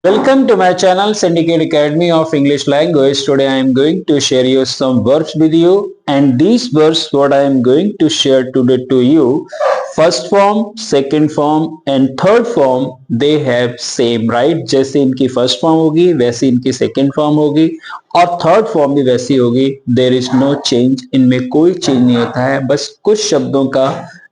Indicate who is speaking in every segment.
Speaker 1: Welcome to my channel Syndicate Academy of English Language. Today I am going to share you some verbs with you, and these verbs what I am going to share today to you, first form, second form and third form they have same, right? जैसे इनकी first form होगी वैसे इनकी second form होगी और third form भी वैसी होगी. देयर इज नो चेंज, इनमें कोई चेंज नहीं होता है, बस कुछ शब्दों का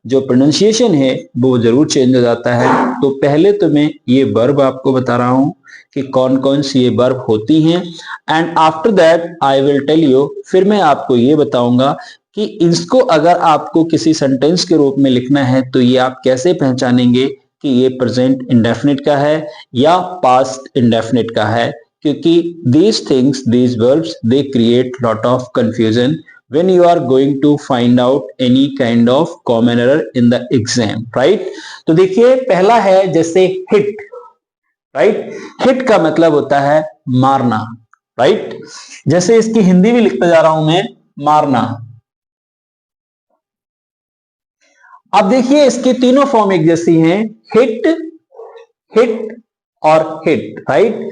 Speaker 1: जो प्रोनाउंसिएशन है वो जरूर चेंज हो जाता है. तो पहले तो मैं ये वर्ब आपको बता रहा हूं कि कौन कौन सी ये वर्ब होती हैं, and after that I will tell you, फिर मैं आपको ये बताऊंगा कि इसको अगर आपको किसी सेंटेंस के रूप में लिखना है तो ये आप कैसे पहचानेंगे कि ये प्रेजेंट इंडेफिनिट का है या पास्ट इंडेफिनिट का है, क्योंकि these things, these verbs, they create lot of confusion when you are going to find out any kind of common error in the exam, right? तो देखिए पहला है जैसे hit, राइट? हिट का मतलब होता है मारना, राइट? जैसे इसकी हिंदी भी लिखता जा रहा हूं मैं, मारना. अब देखिए इसकी तीनों फॉर्म एक जैसी हैं, हिट, हिट और हिट, राइट?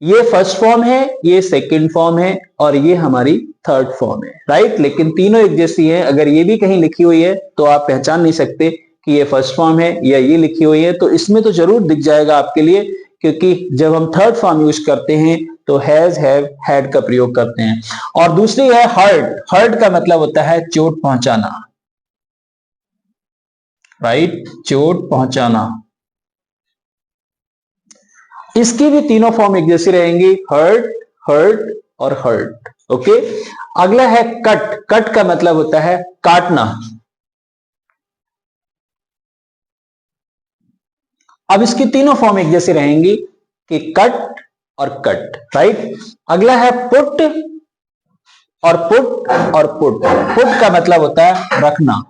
Speaker 1: ये फर्स्ट फॉर्म है, ये सेकंड फॉर्म है और ये हमारी थर्ड फॉर्म है, राइट? लेकिन तीनों एक जैसी हैं. अगर ये भी कहीं लिखी हुई है तो आप पहचान नहीं सकते कि ये फर्स्ट फॉर्म है या ये लिखी हुई है, तो इसमें तो जरूर दिख जाएगा आपके लिए, क्योंकि जब हम थर्ड फॉर्म यूज करते हैं तो हैज, हैव, हैड का प्रयोग करते हैं. और दूसरी है हर्ट. हर्ट का मतलब होता है चोट पहुंचाना, राइट? चोट पहुंचाना. इसकी भी तीनों फॉर्म एक जैसी रहेंगी, हर्ट, हर्ट और हर्ट. ओके. अगला है कट. कट का मतलब होता है काटना. अब इसकी तीनों फॉर्म एक जैसी रहेंगी कि कट और कट, राइट? अगला है पुट और पुट और पुट. पुट का मतलब होता है रखना,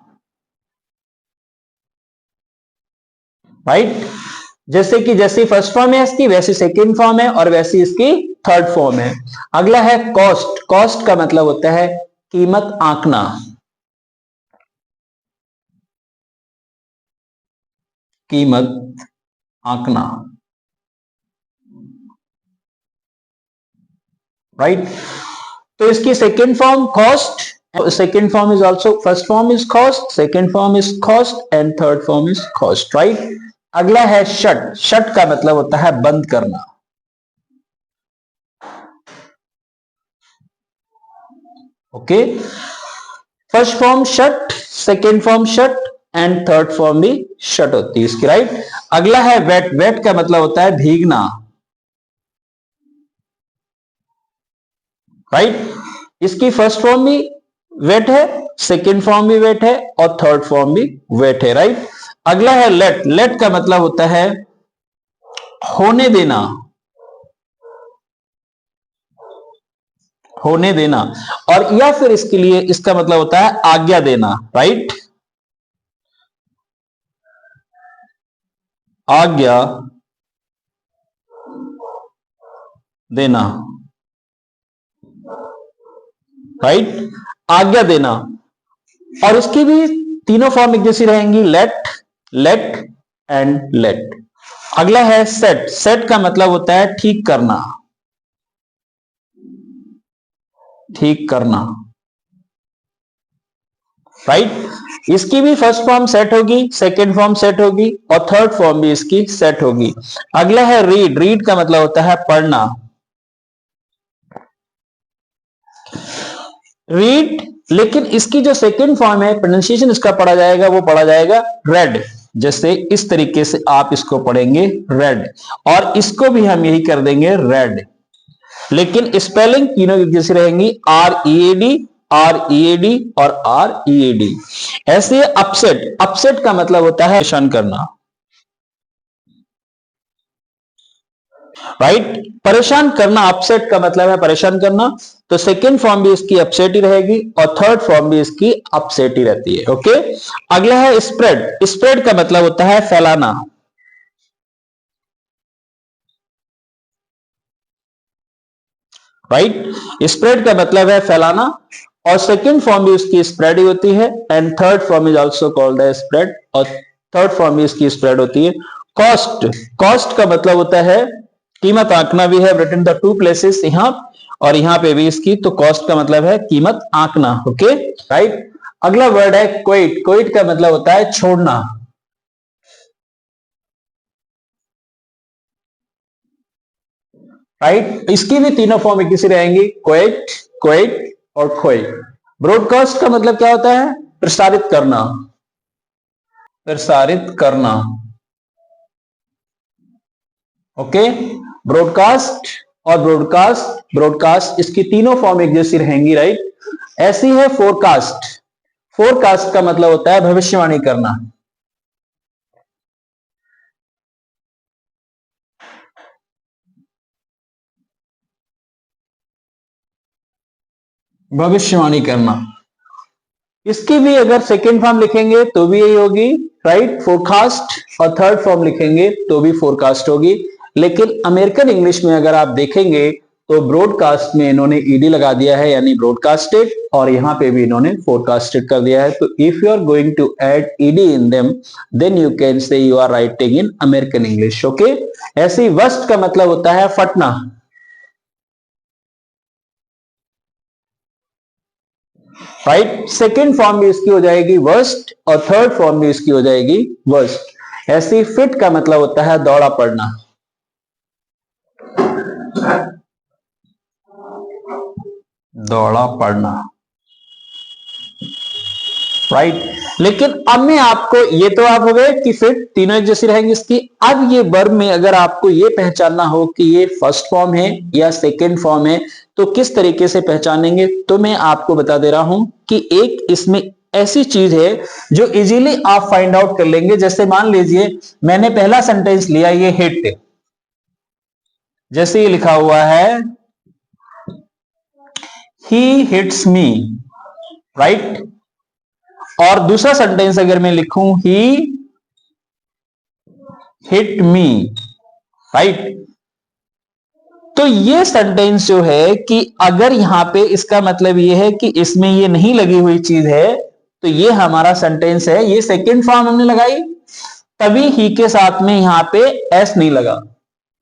Speaker 1: राइट? जैसी फर्स्ट फॉर्म है इसकी वैसी सेकेंड फॉर्म है और वैसी इसकी थर्ड फॉर्म है. अगला है कॉस्ट. कॉस्ट का मतलब होता है कीमत आंकना, कीमत आंकना, राइट? तो इसकी second form cost, second form is also, first form is cost, second form is cost and third form is cost, right? अगला है शट. शट का मतलब होता है बंद करना, okay? First form shut, second form shut and third form भी shut होती है इसकी, राइट? अगला है वेट. वेट का मतलब होता है भीगना, राइट? इसकी फर्स्ट फॉर्म भी वेट है, सेकेंड फॉर्म भी वेट है और थर्ड फॉर्म भी वेट है, राइट? अगला है लेट. लेट का मतलब होता है होने देना, होने देना. और या फिर इसके लिए इसका मतलब होता है आज्ञा देना, राइट? आज्ञा देना, राइट? आज्ञा देना. और इसकी भी तीनों फॉर्म एक जैसी रहेंगी, लेट, लेट एंड लेट. अगला है सेट. सेट का मतलब होता है ठीक करना, ठीक करना, राइट? इसकी भी फर्स्ट फॉर्म सेट होगी, सेकेंड फॉर्म सेट होगी और थर्ड फॉर्म भी इसकी सेट होगी. अगला है रीड. रीड का मतलब होता है पढ़ना, रीड. लेकिन इसकी जो सेकेंड फॉर्म है प्रोनाउंसिएशन इसका पढ़ा जाएगा, वो पढ़ा जाएगा रेड. जैसे इस तरीके से आप इसको पढ़ेंगे रेड, और इसको भी हम यही कर देंगे रेड. लेकिन स्पेलिंग तीनों एक जैसी रहेंगी, R E A D, R E A D और आर ई ए डी. ऐसे अपसेट. अपसेट का मतलब होता है परेशान करना, राइट? परेशान करना, अपसेट का मतलब है परेशान करना. तो सेकेंड फॉर्म भी इसकी अपसेट ही रहेगी और थर्ड फॉर्म भी इसकी अपसेट ही रहती है, ओके? अगला है स्प्रेड. स्प्रेड का मतलब होता है फैलाना, राइट? स्प्रेड का मतलब है फैलाना और सेकेंड फॉर्म भी उसकी स्प्रेड ही होती है and third form is also called है स्प्रेड, और थर्ड फॉर्म भी इसकी स्प्रेड होती है. कॉस्ट. कॉस्ट का मतलब होता है कीमत आंकना भी है, रिटन द टू प्लेसेस यहाँ और यहाँ पे भी इसकी, तो कॉस्ट का मतलब है कीमत आंकना। Okay right. अगला वर्ड है क्विट। क्विट का मतलब होता है छोड़ना। राइट, इसकी भी तीनों फॉर्म एक सी रहेंगी, क्विट, क्विट और खोई। ब्रॉडकास्ट का मतलब क्या होता है? प्रसारित करना, प्रसारित करना। ओके, ब्रॉडकास्ट और ब्रॉडकास्ट, ब्रॉडकास्ट, इसकी तीनों फॉर्म एक जैसी रहेंगी। राइट, ऐसी है फोरकास्ट। फोरकास्ट का मतलब होता है भविष्यवाणी करना। भविष्यवाणी करना। इसकी भी अगर सेकेंड फॉर्म लिखेंगे तो भी यही होगी, राइट, फोरकास्ट, और थर्ड फॉर्म लिखेंगे तो भी फोरकास्ट होगी। लेकिन अमेरिकन इंग्लिश में अगर आप देखेंगे तो ब्रॉडकास्ट में इन्होंने ईडी लगा दिया है, यानी ब्रॉडकास्टेड, और यहां पे भी इन्होंने फोरकास्टेड कर दिया है। तो if you are going to add ED in them, then you can say you are writing in American English. Okay, ऐसे ही वर्स्ट का मतलब होता है फटना। राइट, सेकेंड फॉर्म भी इसकी हो जाएगी वर्स्ट और थर्ड फॉर्म भी इसकी हो जाएगी वर्स्ट। ऐसी फिट का मतलब होता है दौड़ा पड़ना। दौड़ा पड़ना। राइट, लेकिन अब मैं आपको, ये तो आप हो गए कि फिट तीनों एक जैसी रहेंगी इसकी। अब ये वर्ब में अगर आपको ये पहचानना हो कि ये फर्स्ट फॉर्म है या सेकेंड फॉर्म है, तो किस तरीके से पहचानेंगे, तो मैं आपको बता दे रहा हूं कि एक इसमें ऐसी चीज है जो इजीली आप फाइंड आउट कर लेंगे। जैसे मान लीजिए मैंने पहला सेंटेंस लिया, ये हिट, जैसे ये लिखा हुआ है ही हिट्स मी, राइट, और दूसरा सेंटेंस अगर मैं लिखूं ही हिट मी, राइट, तो ये सेंटेंस जो है कि अगर यहां पे इसका मतलब ये है कि इसमें ये नहीं लगी हुई चीज है, तो ये हमारा सेंटेंस है। ये सेकेंड फॉर्म हमने लगाई, तभी ही के साथ में यहां पे एस नहीं लगा।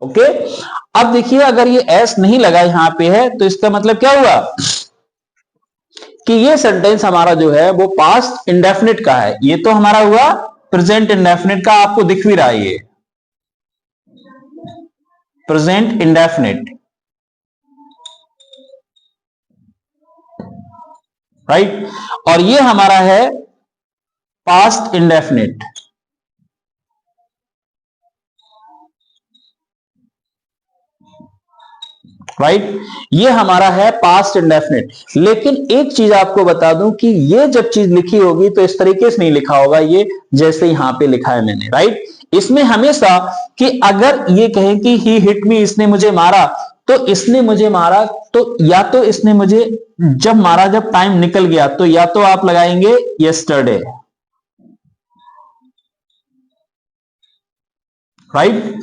Speaker 1: ओके, अब देखिए अगर ये एस नहीं लगा यहां पे है, तो इसका मतलब क्या हुआ कि ये सेंटेंस हमारा जो है वो पास्ट इंडेफिनिट का है। ये तो हमारा हुआ प्रेजेंट इंडेफिनिट का, आपको दिख भी रहा है ये प्रेजेंट इंडेफिनिट, राइट, और ये हमारा है पास्ट इंडेफिनिट। राइट, ये हमारा है पास्ट इंडेफिनिट। लेकिन एक चीज आपको बता दूं कि ये जब चीज लिखी होगी तो इस तरीके से नहीं लिखा होगा, ये जैसे यहां पे लिखा है मैंने। राइट, इसमें हमेशा कि अगर ये कहें कि ही हिट मी, इसने मुझे मारा, तो इसने मुझे मारा, तो या तो इसने मुझे जब मारा, जब टाइम निकल गया, तो या तो आप लगाएंगे यस्टरडे। राइट,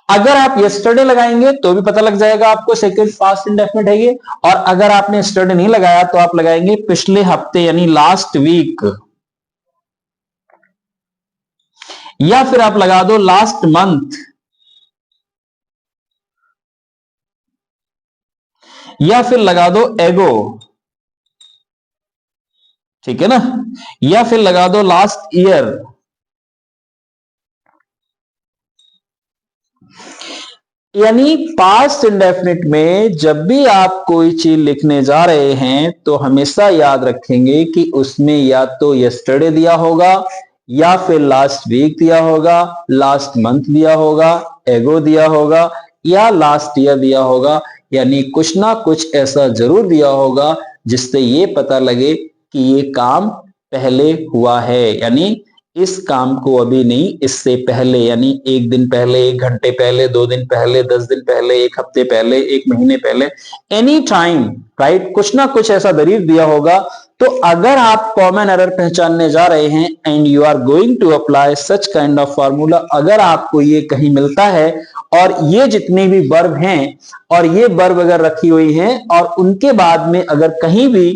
Speaker 1: अगर आप यस्टरडे लगाएंगे तो भी पता लग जाएगा आपको सेकंड पास्ट इंडेफिनिट है ये। और अगर आपने यस्टरडे नहीं लगाया तो आप लगाएंगे पिछले हफ्ते, यानी लास्ट वीक, या फिर आप लगा दो लास्ट मंथ, या फिर लगा दो एगो, ठीक है ना, या फिर लगा दो लास्ट ईयर। यानी पास्ट इंडेफिनिट में जब भी आप कोई चीज लिखने जा रहे हैं तो हमेशा याद रखेंगे कि उसमें या तो यस्टरडे दिया होगा, या फिर लास्ट वीक दिया होगा, लास्ट मंथ दिया होगा, एगो दिया होगा, या लास्ट ईयर दिया होगा। यानी कुछ ना कुछ ऐसा जरूर दिया होगा जिससे ये पता लगे कि ये काम पहले हुआ है, यानी इस काम को अभी नहीं, इससे पहले, यानी एक दिन पहले, एक घंटे पहले, 2 दिन पहले, 10 दिन पहले, एक हफ्ते पहले, एक महीने पहले, एनी टाइम। राइट, कुछ ना कुछ ऐसा दलील दिया होगा। तो अगर आप कॉमन एरर पहचानने जा रहे हैं and you are going to apply such kind of formula, अगर आपको ये कहीं मिलता है और ये जितनी भी वर्ब हैं और ये वर्ब अगर रखी हुई हैं और उनके बाद में अगर कहीं भी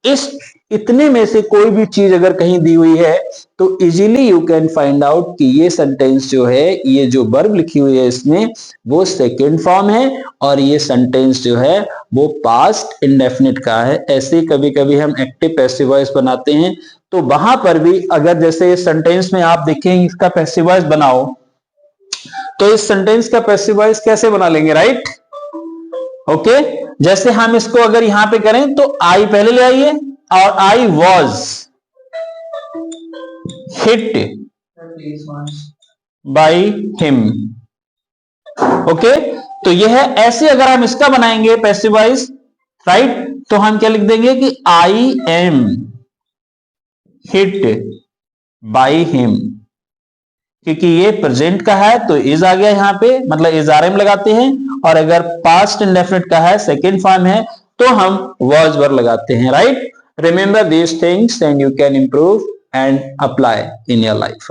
Speaker 1: इस इतने में से कोई भी चीज अगर कहीं दी हुई है तो easily you can find out कि ये सेंटेंस जो है, ये जो वर्ब लिखी हुई है इसमें, वो सेकेंड फॉर्म है और ये सेंटेंस जो है वो पास्ट इंडेफिनिट का है। ऐसे कभी कभी हम एक्टिव पैसिव वॉइस बनाते हैं, तो वहां पर भी अगर जैसे इस सेंटेंस में आप देखें इसका पैसिव वॉइस बनाओ, तो इस सेंटेंस का पैसिव वॉइस कैसे बना लेंगे, राइट? ओके, जैसे हम इसको अगर यहां पे करें तो आई पहले ले आइए और I was hit by him. Okay, तो यह है, ऐसे अगर हम इसका बनाएंगे पैसिव वॉइस, राइट, तो हम क्या लिख देंगे कि I am hit by him, क्योंकि ये प्रेजेंट का है तो इज आ गया यहां पे, मतलब इज आर एम लगाते हैं, और अगर पास्ट इंडेफिनिट का है, सेकेंड फॉर्म है, तो हम वॉज वर्ब लगाते हैं, right? Remember these things and you can improve and apply in your life.